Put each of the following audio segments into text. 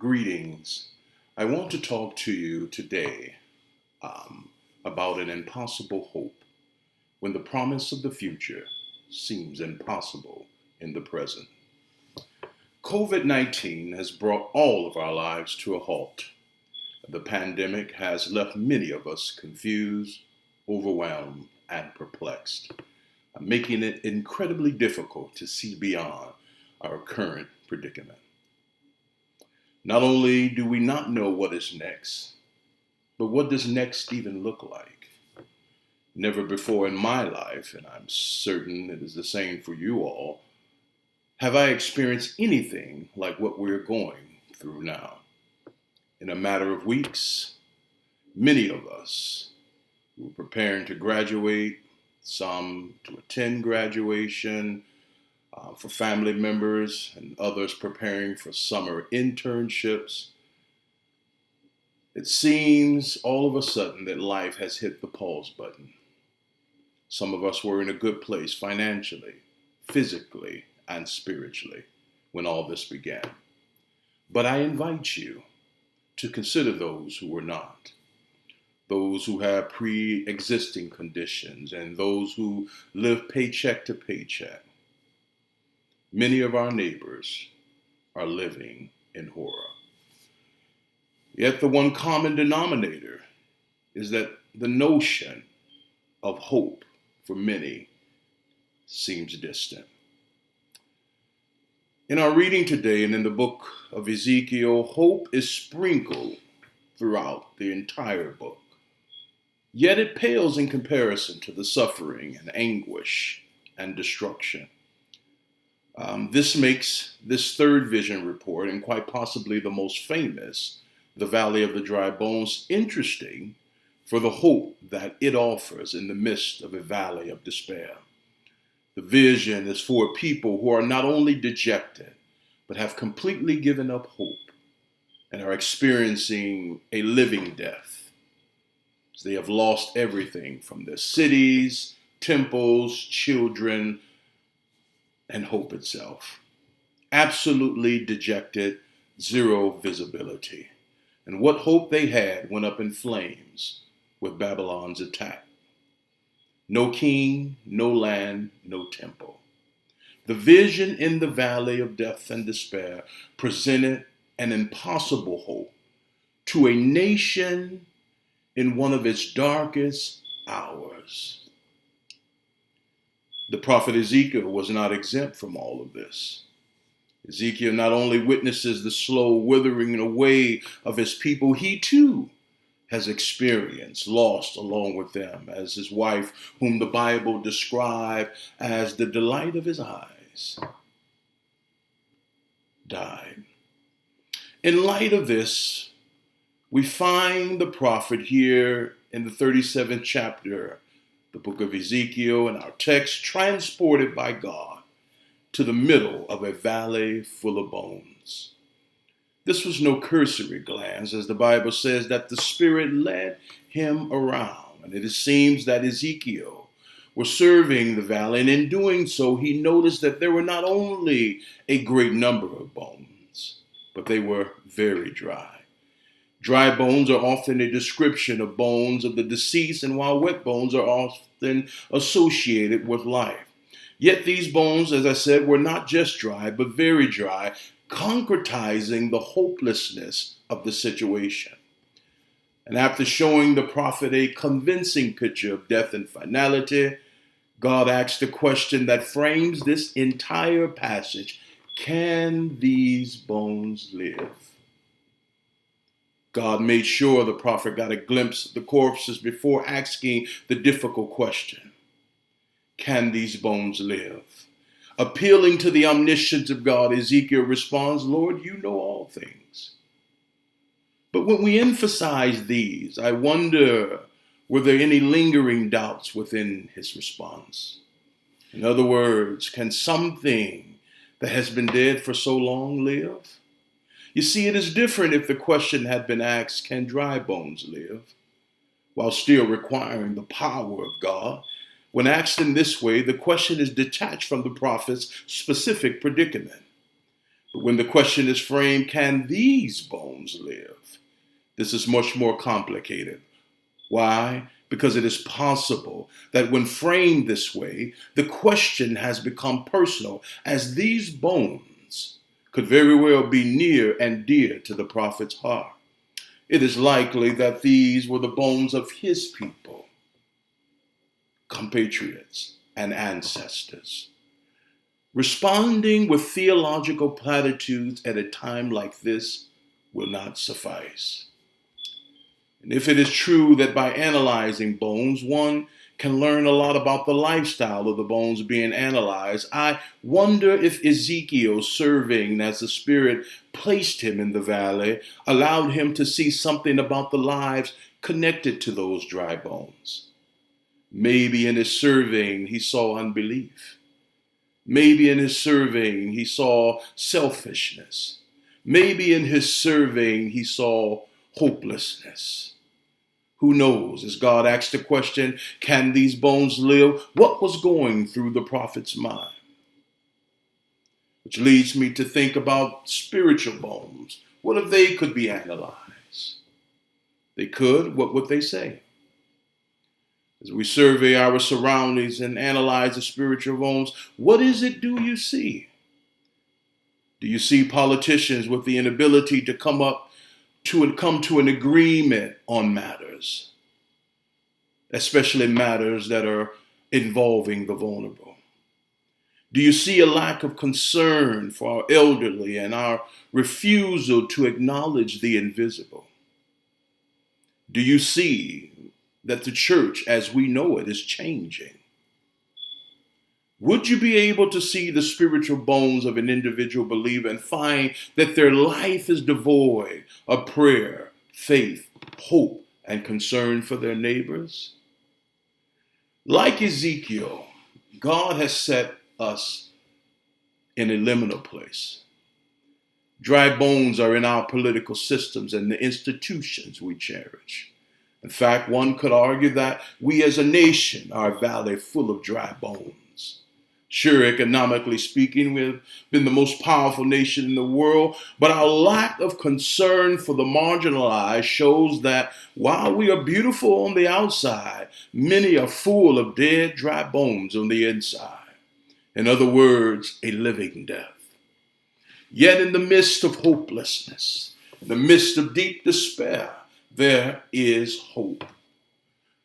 Greetings. I want to talk to you today about an impossible hope when the promise of the future seems impossible in the present. COVID-19 has brought all of our lives to a halt. The pandemic has left many of us confused, overwhelmed, and perplexed, making it incredibly difficult to see beyond our current predicament. Not only do we not know what is next, but what does next even look like? Never before in my life, and I'm certain it is the same for you all, have I experienced anything like what we're going through now. In a matter of weeks, many of us were preparing to graduate, some to attend graduation, for family members and others preparing for summer internships. It seems all of a sudden that life has hit the pause button. Some of us were in a good place financially, physically, and spiritually when all this began. But I invite you to consider those who were not, those who have pre-existing conditions, and those who live paycheck to paycheck. Many of our neighbors are living in horror. Yet the one common denominator is that the notion of hope for many seems distant. In our reading today and in the book of Ezekiel, hope is sprinkled throughout the entire book. Yet it pales in comparison to the suffering and anguish and destruction. This makes this third vision report, and quite possibly the most famous, the Valley of the Dry Bones, interesting for the hope that it offers in the midst of a valley of despair. The vision is for people who are not only dejected, but have completely given up hope and are experiencing a living death. They have lost everything from their cities, temples, children, and hope itself. Absolutely dejected, zero visibility. And what hope they had went up in flames with Babylon's attack. No king, no land, no temple. The vision in the valley of death and despair presented an impossible hope to a nation in one of its darkest hours. The prophet Ezekiel was not exempt from all of this. Ezekiel not only witnesses the slow withering away of his people, he too has experienced loss along with them, as his wife, whom the Bible described as the delight of his eyes, died. In light of this, we find the prophet here in the 37th chapter, the book of Ezekiel, and our text transported by God to the middle of a valley full of bones. This was no cursory glance, as the Bible says that the Spirit led him around. And it seems that Ezekiel was surveying the valley, and in doing so, he noticed that there were not only a great number of bones, but they were very dry. Dry bones are often a description of bones of the deceased, and while wet bones are often associated with life. Yet these bones, as I said, were not just dry, but very dry, concretizing the hopelessness of the situation. And after showing the prophet a convincing picture of death and finality, God asked the question that frames this entire passage: can these bones live? God made sure the prophet got a glimpse of the corpses before asking the difficult question: can these bones live? Appealing to the omniscience of God, Ezekiel responds, Lord, you know all things. But when we emphasize these, I wonder, were there any lingering doubts within his response? In other words, can something that has been dead for so long live? You see, it is different if the question had been asked, can dry bones live? While still requiring the power of God. When asked in this way, the question is detached from the prophet's specific predicament. But when the question is framed, can these bones live? This is much more complicated. Why? Because it is possible that when framed this way, the question has become personal, as these bones could very well be near and dear to the prophet's heart. It is likely that these were the bones of his people, compatriots, and ancestors. Responding with theological platitudes at a time like this will not suffice. And if it is true that by analyzing bones, one can learn a lot about the lifestyle of the bones being analyzed, I wonder if Ezekiel, serving as the Spirit placed him in the valley, allowed him to see something about the lives connected to those dry bones. Maybe in his surveying, he saw unbelief. Maybe in his surveying, he saw selfishness. Maybe in his surveying, he saw hopelessness. Who knows? As God asked the question, can these bones live? What was going through the prophet's mind? Which leads me to think about spiritual bones. What if they could be analyzed? They could. What would they say? As we survey our surroundings and analyze the spiritual bones, what is it do you see? Do you see politicians with the inability to come to an agreement on matters, especially matters that are involving the vulnerable? Do you see a lack of concern for our elderly and our refusal to acknowledge the invisible? Do you see that the church as we know it is changing? Would you be able to see the spiritual bones of an individual believer and find that their life is devoid of prayer, faith, hope, and concern for their neighbors? Like Ezekiel, God has set us in a liminal place. Dry bones are in our political systems and the institutions we cherish. In fact, one could argue that we as a nation are a valley full of dry bones. Sure, economically speaking, we've been the most powerful nation in the world, but our lack of concern for the marginalized shows that while we are beautiful on the outside, many are full of dead, dry bones on the inside. In other words, a living death. Yet in the midst of hopelessness, in the midst of deep despair, there is hope.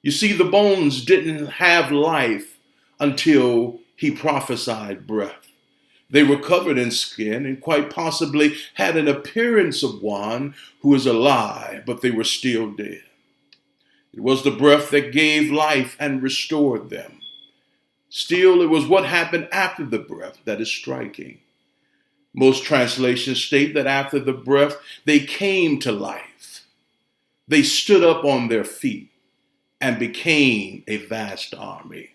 You see, the bones didn't have life until he prophesied breath. They were covered in skin and quite possibly had an appearance of one who is alive, but they were still dead. It was the breath that gave life and restored them. Still, it was what happened after the breath that is striking. Most translations state that after the breath, they came to life. They stood up on their feet and became a vast army.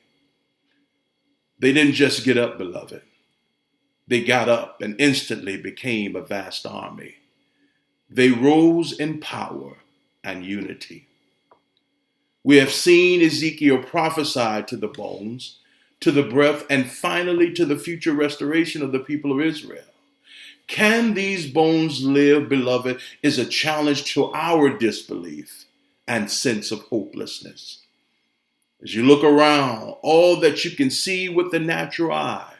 They didn't just get up, beloved. They got up and instantly became a vast army. They rose in power and unity. We have seen Ezekiel prophesy to the bones, to the breath, and finally to the future restoration of the people of Israel. Can these bones live, beloved, is a challenge to our disbelief and sense of hopelessness. As you look around, all that you can see with the natural eye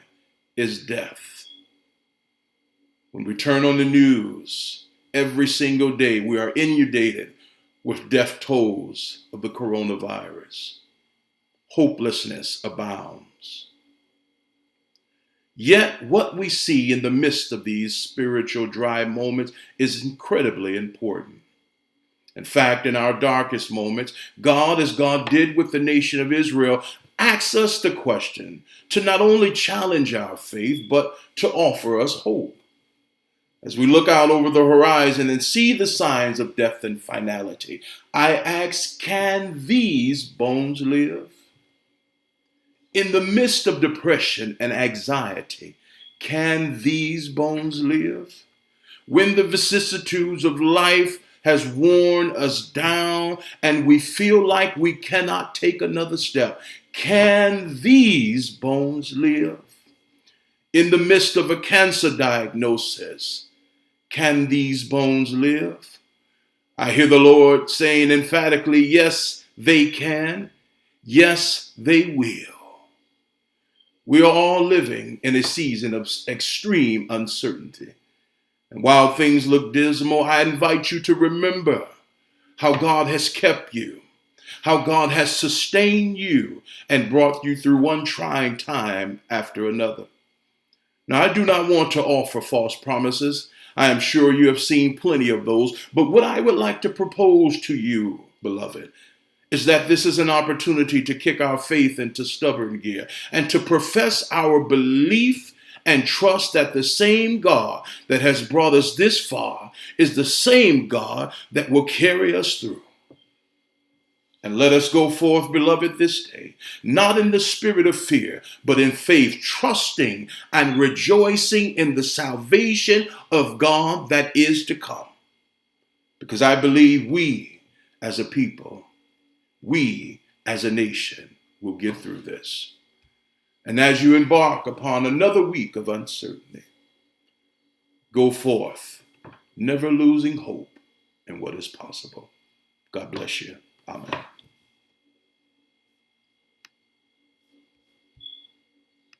is death. When we turn on the news, every single day we are inundated with death tolls of the coronavirus. Hopelessness abounds. Yet what we see in the midst of these spiritual dry moments is incredibly important. In fact, in our darkest moments, God, as God did with the nation of Israel, asks us the question to not only challenge our faith, but to offer us hope. As we look out over the horizon and see the signs of death and finality, I ask, can these bones live? In the midst of depression and anxiety, can these bones live? When the vicissitudes of life has worn us down and we feel like we cannot take another step, can these bones live? In the midst of a cancer diagnosis, can these bones live? I hear the Lord saying emphatically, yes, they can. Yes, they will. We are all living in a season of extreme uncertainty. And while things look dismal, I invite you to remember how God has kept you, how God has sustained you and brought you through one trying time after another. Now, I do not want to offer false promises. I am sure you have seen plenty of those. But what I would like to propose to you, beloved, is that this is an opportunity to kick our faith into stubborn gear and to profess our belief and trust that the same God that has brought us this far is the same God that will carry us through. And let us go forth, beloved, this day, not in the spirit of fear, but in faith, trusting and rejoicing in the salvation of God that is to come. Because I believe we as a people, we as a nation will get through this. And as you embark upon another week of uncertainty, go forth, never losing hope in what is possible. God bless you. Amen.